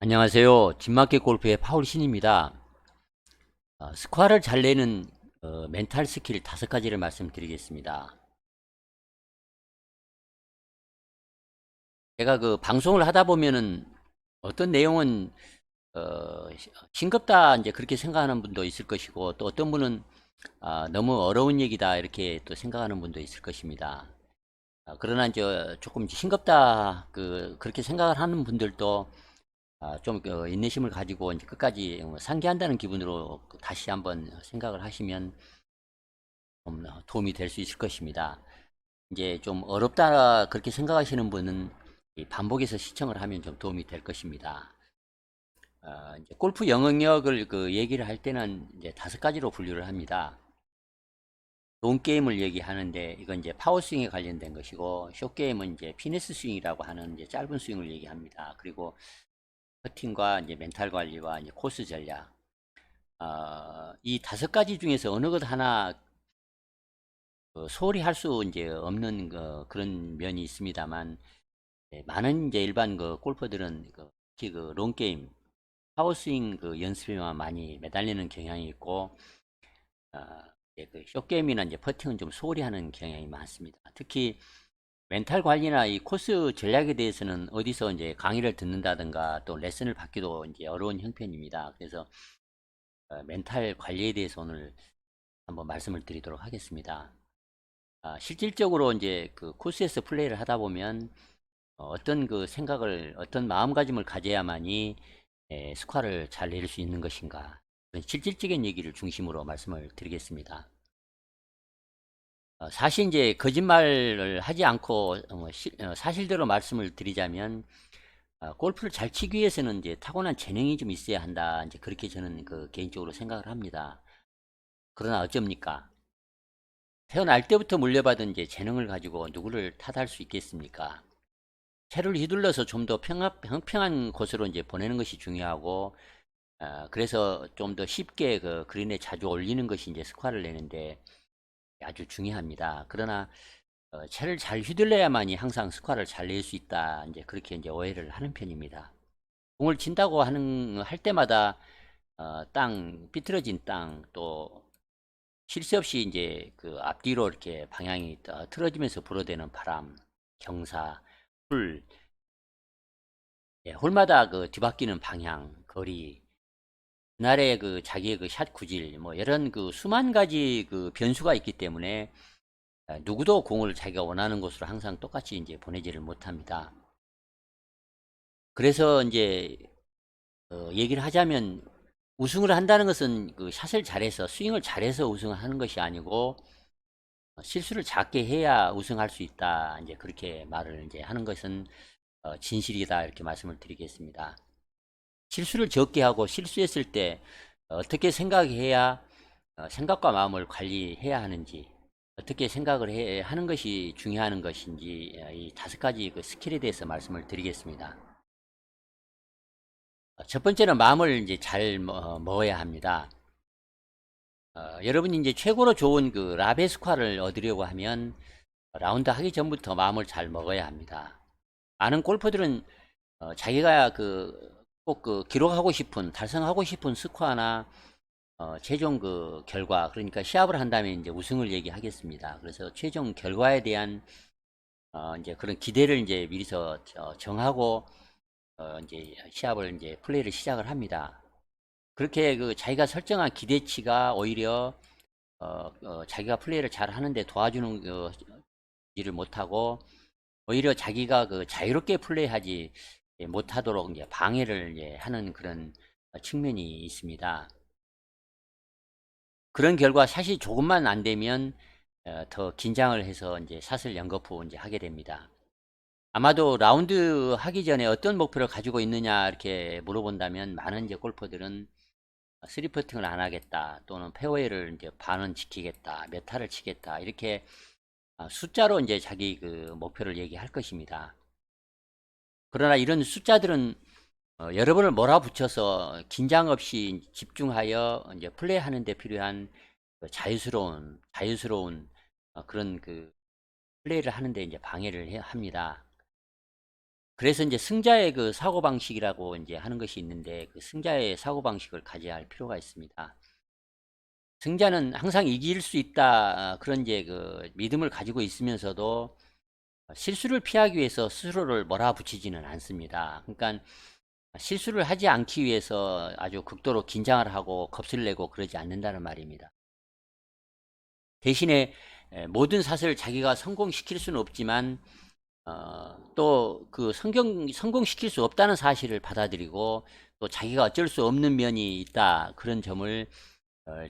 안녕하세요. 진마켓 골프의 파울 신입니다. 스코어를 잘 내는 멘탈 스킬 5가지를 말씀드리겠습니다. 제가 그 방송을 하다 보면은 어떤 내용은 싱겁다 이제 그렇게 생각하는 분도 있을 것이고, 또 어떤 분은 너무 어려운 얘기다 이렇게 또 생각하는 분도 있을 것입니다. 그러나 이제 조금 싱겁다 그렇게 생각을 하는 분들도 좀 인내심을 가지고 이제 끝까지 상기한다는 기분으로 다시 한번 생각을 하시면 좀 도움이 될 수 있을 것입니다. 이제 좀 어렵다 그렇게 생각하시는 분은 이 반복해서 시청을 하면 좀 도움이 될 것입니다. 이제 골프 영역을 그 얘기를 할 때는 이제 5가지로 분류를 합니다. 롱 게임을 얘기하는데 이건 이제 파워 스윙에 관련된 것이고, 숏 게임은 이제 피니스 스윙이라고 하는 이제 짧은 스윙을 얘기합니다. 그리고 퍼팅과 이제 멘탈 관리와 이제 코스 전략, 이 5가지 중에서 어느 것 하나 소홀히 할 수 이제 없는 그런 면이 있습니다만, 많은 이제 일반 골퍼들은 특히 롱게임, 파워스윙 연습에만 많이 매달리는 경향이 있고, 어, 숏게임이나 이제 퍼팅은 좀 소홀히 하는 경향이 많습니다. 특히 멘탈 관리나 이 코스 전략에 대해서는 어디서 이제 강의를 듣는다든가 또 레슨을 받기도 이제 어려운 형편입니다. 그래서 멘탈 관리에 대해서 오늘 한번 말씀을 드리도록 하겠습니다. 실질적으로 이제 그 코스에서 플레이를 하다 보면 어떤 그 생각을, 어떤 마음가짐을 가져야만이 스코어를 잘 내릴 수 있는 것인가, 그런 실질적인 얘기를 중심으로 말씀을 드리겠습니다. 사실 이제 거짓말을 하지 않고 사실대로 말씀을 드리자면, 골프를 잘 치기 위해서는 이제 타고난 재능이 좀 있어야 한다, 이제 그렇게 저는 개인적으로 생각을 합니다. 그러나 어쩝니까? 태어날 때부터 물려받은 이제 재능을 가지고 누구를 탓할 수 있겠습니까? 채를 휘둘러서 좀 더 평평한 곳으로 이제 보내는 것이 중요하고, 그래서 좀 더 쉽게 그린에 자주 올리는 것이 이제 스코어를 내는데 아주 중요합니다. 그러나 채를 잘 휘둘러야만이 항상 스코어를 잘 낼 수 있다, 이제 그렇게 이제 오해를 하는 편입니다. 공을 친다고 할 때마다 삐뚤어진 땅, 또 쉴 새 없이 이제 그 앞뒤로 이렇게 방향이 틀어지면서 불어대는 바람, 경사, 풀, 홀마다 뒤바뀌는 방향, 거리, 그날의 자기의 샷 구질, 뭐 이런 수만 가지 변수가 있기 때문에 누구도 공을 자기가 원하는 곳으로 항상 똑같이 이제 보내지를 못합니다. 그래서 이제 얘기를 하자면, 우승을 한다는 것은 샷을 잘해서 스윙을 잘해서 우승을 하는 것이 아니고, 실수를 작게 해야 우승할 수 있다, 이제 그렇게 말을 이제 하는 것은 진실이다, 이렇게 말씀을 드리겠습니다. 실수를 적게 하고 실수했을 때 어떻게 생각해야 생각과 마음을 관리해야 하는지, 어떻게 생각을 하는 것이 중요한 것인지, 이 5가지 스킬에 대해서 말씀을 드리겠습니다. 첫 번째는 마음을 이제 잘 먹어야 합니다. 여러분이 이제 최고로 좋은 라베 스코어를 얻으려고 하면 라운드 하기 전부터 마음을 잘 먹어야 합니다. 많은 골퍼들은 자기가 꼭 기록하고 싶은, 달성하고 싶은 스코어나 최종 결과, 그러니까 시합을 한다면 이제 우승을 얘기하겠습니다. 그래서 최종 결과에 대한 이제 그런 기대를 이제 미리서 정하고 이제 시합을 이제 플레이를 시작을 합니다. 그렇게 자기가 설정한 기대치가 오히려 자기가 플레이를 잘 하는데 도와주는 일을 못하고, 오히려 자기가 자유롭게 플레이하지 못하도록 이제 방해를 이제 하는 그런 측면이 있습니다. 그런 결과 샷이 조금만 안 되면 더 긴장을 해서 이제 샷을 연거푸 이제 하게 됩니다. 아마도 라운드 하기 전에 어떤 목표를 가지고 있느냐 이렇게 물어본다면, 많은 이제 골퍼들은 쓰리 퍼팅을 안 하겠다, 또는 페어웨이를 이제 반은 지키겠다, 몇 타를 치겠다, 이렇게 숫자로 이제 자기 목표를 얘기할 것입니다. 그러나 이런 숫자들은 여러 번을 몰아붙여서 긴장 없이 집중하여 이제 플레이하는 데 필요한 자유스러운 그런 플레이를 하는데 이제 방해를 합니다. 그래서 이제 승자의 그 사고방식이라고 이제 하는 것이 있는데, 그 승자의 사고방식을 가져야 할 필요가 있습니다. 승자는 항상 이길 수 있다, 그런 이제 그 믿음을 가지고 있으면서도 실수를 피하기 위해서 스스로를 몰아붙이지는 않습니다. 그러니까 실수를 하지 않기 위해서 아주 극도로 긴장을 하고 겁을 내고 그러지 않는다는 말입니다. 대신에 모든 샷을 자기가 성공시킬 수는 없지만 또 그 성공시킬 수 없다는 사실을 받아들이고, 또 자기가 어쩔 수 없는 면이 있다, 그런 점을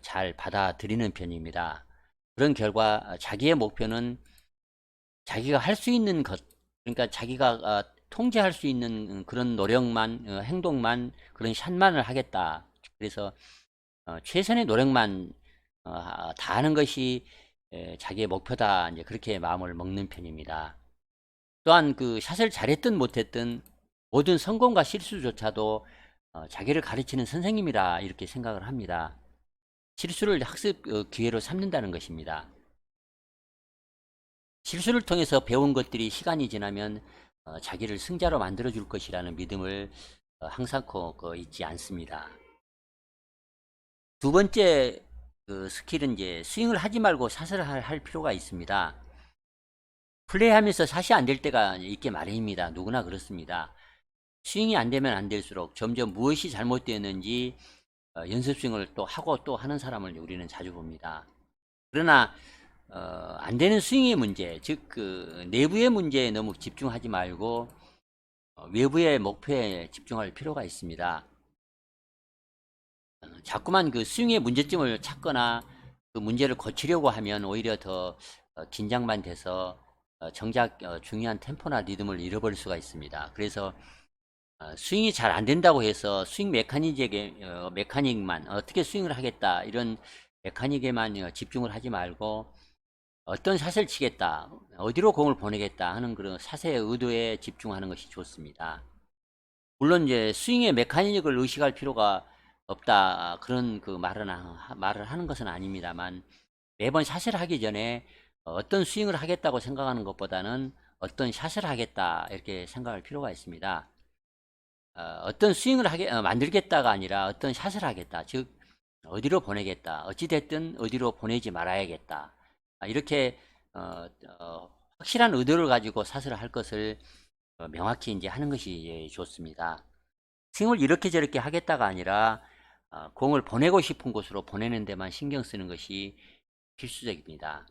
잘 받아들이는 편입니다. 그런 결과 자기의 목표는 자기가 할 수 있는 것, 그러니까 자기가 통제할 수 있는 그런 노력만, 행동만, 그런 샷만을 하겠다. 그래서 최선의 노력만 다하는 것이 자기의 목표다, 이제 그렇게 마음을 먹는 편입니다. 또한 그 샷을 잘했든 못했든 모든 성공과 실수조차도 자기를 가르치는 선생님이라 이렇게 생각을 합니다. 실수를 학습 기회로 삼는다는 것입니다. 실수를 통해서 배운 것들이 시간이 지나면 자기를 승자로 만들어 줄 것이라는 믿음을 항상 잊지 않습니다. 두 번째 그 스킬은 이제 스윙을 하지 말고 샷을 할 필요가 있습니다. 플레이하면서 샷이 안 될 때가 있게 마련입니다. 누구나 그렇습니다. 스윙이 안 되면 안 될수록 점점 무엇이 잘못되었는지 연습 스윙을 또 하고 또 하는 사람을 우리는 자주 봅니다. 그러나 안 되는 스윙의 문제, 즉 그 내부의 문제에 너무 집중하지 말고 외부의 목표에 집중할 필요가 있습니다. 자꾸만 그 스윙의 문제점을 찾거나 그 문제를 고치려고 하면 오히려 더 긴장만 돼서 정작 중요한 템포나 리듬을 잃어버릴 수가 있습니다. 그래서 스윙이 잘 안 된다고 해서 스윙 메카닉만 어떻게 스윙을 하겠다, 이런 메카닉에만 집중을 하지 말고 어떤 샷을 치겠다, 어디로 공을 보내겠다 하는 그런 샷의 의도에 집중하는 것이 좋습니다. 물론 이제 스윙의 메카닉을 의식할 필요가 없다, 그런 그 말을 하는 것은 아닙니다만, 매번 샷을 하기 전에 어떤 스윙을 하겠다고 생각하는 것보다는 어떤 샷을 하겠다, 이렇게 생각할 필요가 있습니다. 어떤 스윙을 만들겠다가 아니라 어떤 샷을 하겠다, 즉 어디로 보내겠다, 어찌됐든 어디로 보내지 말아야겠다, 이렇게 확실한 의도를 가지고 샷을 할 것을 명확히 이제 하는 것이 좋습니다. 스윙을 이렇게 저렇게 하겠다가 아니라 공을 보내고 싶은 곳으로 보내는 데만 신경 쓰는 것이 필수적입니다.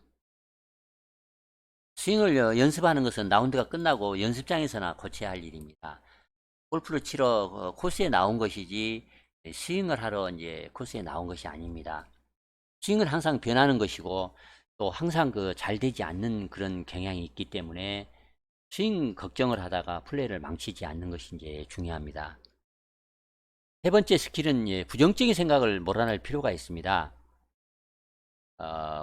스윙을 연습하는 것은 라운드가 끝나고 연습장에서나 고쳐야 할 일입니다. 골프를 치러 코스에 나온 것이지 스윙을 하러 이제 코스에 나온 것이 아닙니다. 스윙은 항상 변하는 것이고, 또 항상 그 잘 되지 않는 그런 경향이 있기 때문에 스윙 걱정을 하다가 플레이를 망치지 않는 것이 이제 중요합니다. 세 번째 스킬은 부정적인 생각을 몰아낼 필요가 있습니다.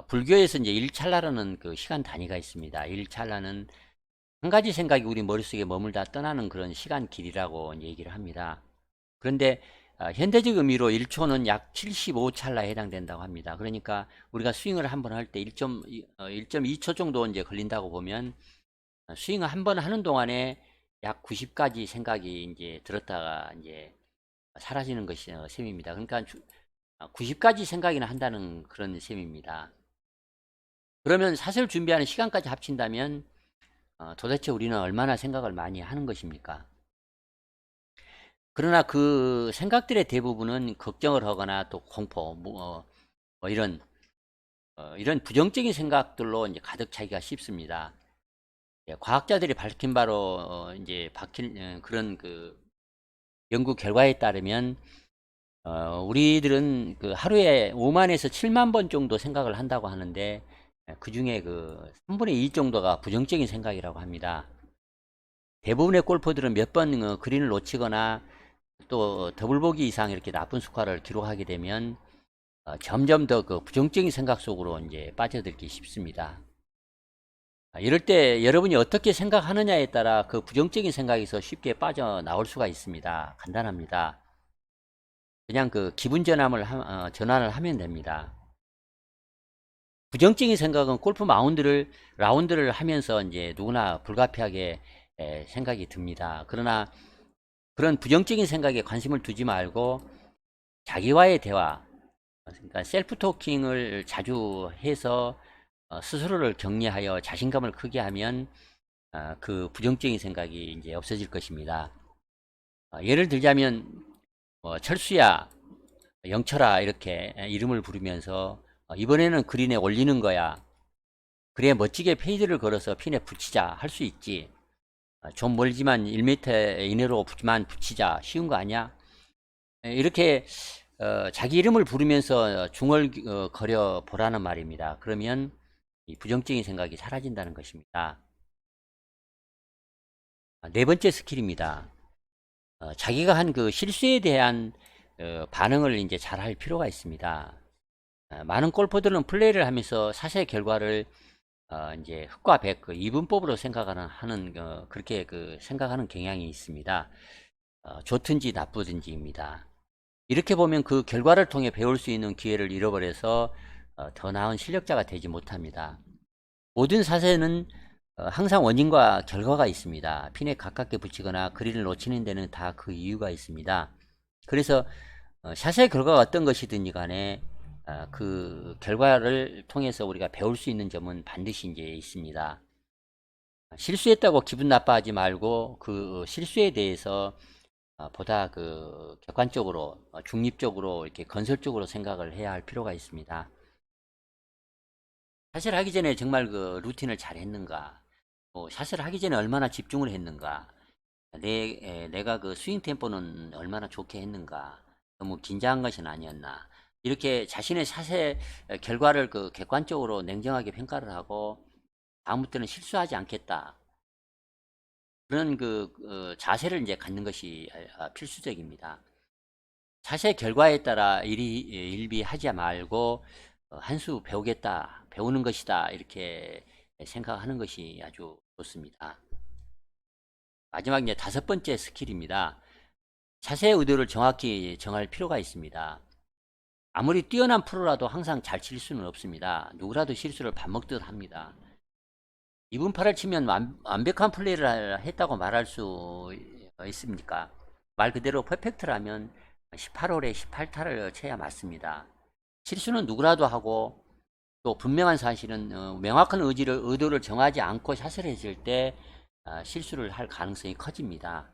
불교에서 이제 일찰나라는 그 시간 단위가 있습니다. 일찰나는 한 가지 생각이 우리 머릿속에 머물다 떠나는 그런 시간 길이라고 얘기를 합니다. 그런데 현대적 의미로 1초는 약 75찰나에 해당된다고 합니다. 그러니까 우리가 스윙을 한번 할 때 1.2초 정도 이제 걸린다고 보면, 스윙을 한 번 하는 동안에 약 90가지 생각이 이제 들었다가 이제 사라지는 것이 셈입니다. 그러니까 90가지 생각이나 한다는 그런 셈입니다. 그러면 샷을 준비하는 시간까지 합친다면 도대체 우리는 얼마나 생각을 많이 하는 것입니까? 그러나 그 생각들의 대부분은 걱정을 하거나 또 공포, 뭐 이런 부정적인 생각들로 이제 가득 차기가 쉽습니다. 과학자들이 밝힌 바로 이제 박힌 그런 그 연구 결과에 따르면 우리들은 그 하루에 5만에서 7만 번 정도 생각을 한다고 하는데, 그 중에 그 3분의 2 정도가 부정적인 생각이라고 합니다. 대부분의 골퍼들은 몇 번 그린을 놓치거나 또 더블보기 이상 이렇게 나쁜 스코어를 기록하게 되면 점점 더 그 부정적인 생각 속으로 이제 빠져들기 쉽습니다. 이럴 때 여러분이 어떻게 생각하느냐에 따라 그 부정적인 생각에서 쉽게 빠져나올 수가 있습니다. 간단합니다. 그냥 그 기분 전환을 하면 됩니다. 부정적인 생각은 골프 라운드를 하면서 이제 누구나 불가피하게 생각이 듭니다. 그러나 그런 부정적인 생각에 관심을 두지 말고 자기와의 대화, 그러니까 셀프 토킹을 자주 해서 스스로를 격려하여 자신감을 크게 하면 그 부정적인 생각이 이제 없어질 것입니다. 예를 들자면 철수야, 영철아 이렇게 이름을 부르면서 이번에는 그린에 올리는 거야. 그래 멋지게 페이드를 걸어서 핀에 붙이자 할 수 있지. 좀 멀지만 1m 이내로만 붙이자. 쉬운 거 아니야? 이렇게 자기 이름을 부르면서 중얼거려 보라는 말입니다. 그러면 이 부정적인 생각이 사라진다는 것입니다. 네 번째 스킬입니다. 자기가 한 그 실수에 대한 반응을 이제 잘 할 필요가 있습니다. 많은 골퍼들은 플레이를 하면서 사실 결과를 이제 흑과 백 그 이분법으로 생각하는 그렇게 그 생각하는 경향이 있습니다. 좋든지 나쁘든지입니다. 이렇게 보면 그 결과를 통해 배울 수 있는 기회를 잃어버려서 더 나은 실력자가 되지 못합니다. 모든 사세는 항상 원인과 결과가 있습니다. 핀에 가깝게 붙이거나 그린을 놓치는 데는 다 그 이유가 있습니다. 그래서 샷의 결과가 어떤 것이든지 간에 그 결과를 통해서 우리가 배울 수 있는 점은 반드시 이제 있습니다. 실수했다고 기분 나빠하지 말고 그 실수에 대해서 보다 그 객관적으로 중립적으로 이렇게 건설적으로 생각을 해야 할 필요가 있습니다. 샷을 하기 전에 정말 그 루틴을 잘 했는가, 샷을 하기 전에 얼마나 집중을 했는가, 내가 그 스윙 템포는 얼마나 좋게 했는가, 너무 긴장한 것은 아니었나, 이렇게 자신의 샷의 결과를 그 객관적으로 냉정하게 평가를 하고 다음부터는 실수하지 않겠다, 그런 그 자세를 이제 갖는 것이 필수적입니다. 샷의 결과에 따라 일비하지 말고 한 수 배우겠다, 배우는 것이다 이렇게 생각하는 것이 아주 좋습니다. 마지막 이제 다섯 번째 스킬입니다. 샷의 의도를 정확히 정할 필요가 있습니다. 아무리 뛰어난 프로라도 항상 잘 칠 수는 없습니다. 누구라도 실수를 밥 먹듯 합니다. 2분 8을 치면 완벽한 플레이를 했다고 말할 수 있습니까? 말 그대로 퍼펙트라면 18홀에 18타를 쳐야 맞습니다. 실수는 누구라도 하고 또 분명한 사실은 명확한 의도를 정하지 않고 샷을 했을 때 실수를 할 가능성이 커집니다.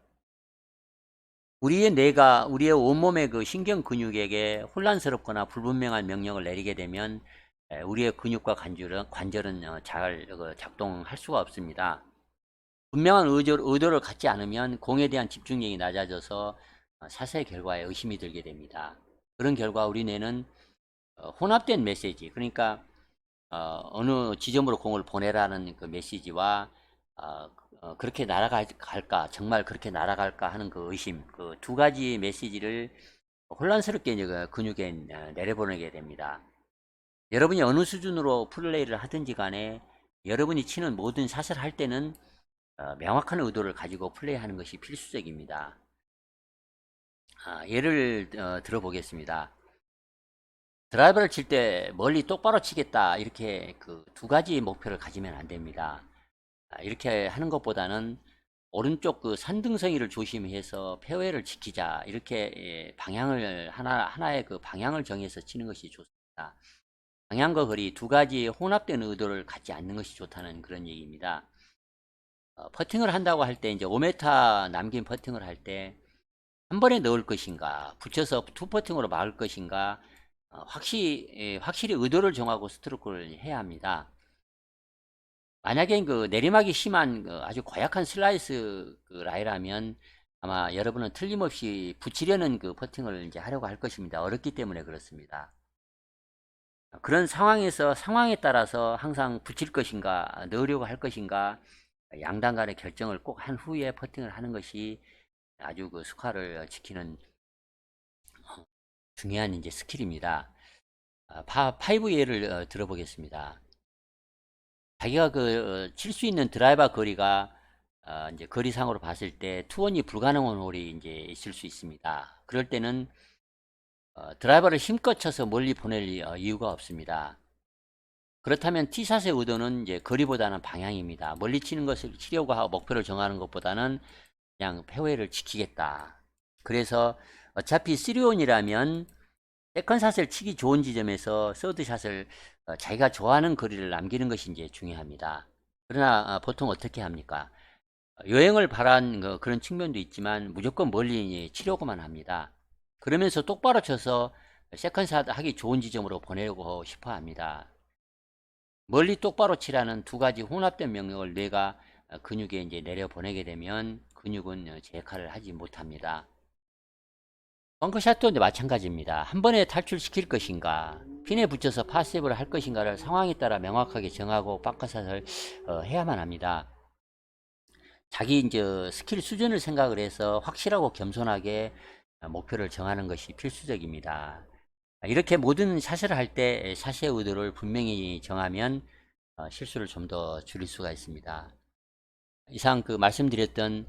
우리의 뇌가 우리의 온몸의 그 신경 근육에게 혼란스럽거나 불분명한 명령을 내리게 되면 우리의 근육과 관절은 잘 작동할 수가 없습니다. 분명한 의도를 갖지 않으면 공에 대한 집중력이 낮아져서 샷의 결과에 의심이 들게 됩니다. 그런 결과 우리 뇌는 혼합된 메시지, 그러니까 어느 지점으로 공을 보내라는 그 메시지와 그렇게 날아갈까, 정말 그렇게 날아갈까 하는 그 의심, 그 두 가지 메시지를 혼란스럽게 이제 그 근육에 내려보내게 됩니다. 여러분이 어느 수준으로 플레이를 하든지 간에 여러분이 치는 모든 샷을 할 때는 명확한 의도를 가지고 플레이하는 것이 필수적입니다. 예를 들어보겠습니다. 드라이버를 칠 때 멀리 똑바로 치겠다 이렇게 그 두 가지 목표를 가지면 안 됩니다. 이렇게 하는 것보다는 오른쪽 그 산등성이를 조심해서 페어웨이를 지키자 이렇게 방향을 하나의 그 방향을 정해서 치는 것이 좋습니다. 방향과 거리 두 가지 혼합된 의도를 갖지 않는 것이 좋다는 그런 얘기입니다. 퍼팅을 한다고 할 때 이제 5m 남긴 퍼팅을 할 때 한 번에 넣을 것인가, 붙여서 투 퍼팅으로 막을 것인가, 확실히 의도를 정하고 스트로크를 해야 합니다. 만약에 그 내리막이 심한 아주 고약한 슬라이스 그 라이라면 아마 여러분은 틀림없이 붙이려는 그 퍼팅을 이제 하려고 할 것입니다. 어렵기 때문에 그렇습니다. 그런 상황에서 상황에 따라서 항상 붙일 것인가, 넣으려고 할 것인가, 양당 간의 결정을 꼭 한 후에 퍼팅을 하는 것이 아주 그 스코어를 지키는 중요한 이제 스킬입니다. 파이브 예를 들어보겠습니다. 자기가 그 칠 수 있는 드라이버 거리가 이제 거리상으로 봤을 때 투혼이 불가능한 홀이 이제 있을 수 있습니다. 그럴 때는 드라이버를 힘껏 쳐서 멀리 보낼 이유가 없습니다. 그렇다면 티샷의 의도는 이제 거리보다는 방향입니다. 멀리 치는 것을 치려고 하고 목표를 정하는 것보다는 그냥 페어웨이를 지키겠다. 그래서 어차피 3온이라면 세컨샷을 치기 좋은 지점에서 서드샷을 자기가 좋아하는 거리를 남기는 것이 이제 중요합니다. 그러나 보통 어떻게 합니까? 여행을 바란 그런 측면도 있지만 무조건 멀리 치려고만 합니다. 그러면서 똑바로 쳐서 세컨샷 하기 좋은 지점으로 보내려고 싶어 합니다. 멀리 똑바로 치라는 두 가지 혼합된 명령을 뇌가 근육에 이제 내려보내게 되면 근육은 제 역할을 하지 못합니다. 벙커샷도 마찬가지입니다. 한 번에 탈출시킬 것인가, 핀에 붙여서 파세이브를 할 것인가를 상황에 따라 명확하게 정하고 벙커샷을 해야만 합니다. 자기 이제 스킬 수준을 생각을 해서 확실하고 겸손하게 목표를 정하는 것이 필수적입니다. 이렇게 모든 샷을 할 때 샷의 의도를 분명히 정하면 실수를 좀 더 줄일 수가 있습니다. 이상 그 말씀드렸던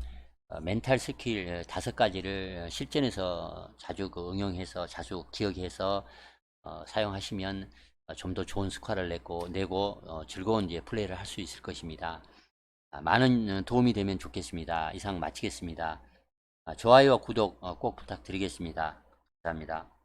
멘탈 스킬 5가지를 실전에서 자주 응용해서 자주 기억해서 사용하시면 좀 더 좋은 스코어를 내고 즐거운 이제 플레이를 할 수 있을 것입니다. 많은 도움이 되면 좋겠습니다. 이상 마치겠습니다. 좋아요와 구독 꼭 부탁드리겠습니다. 감사합니다.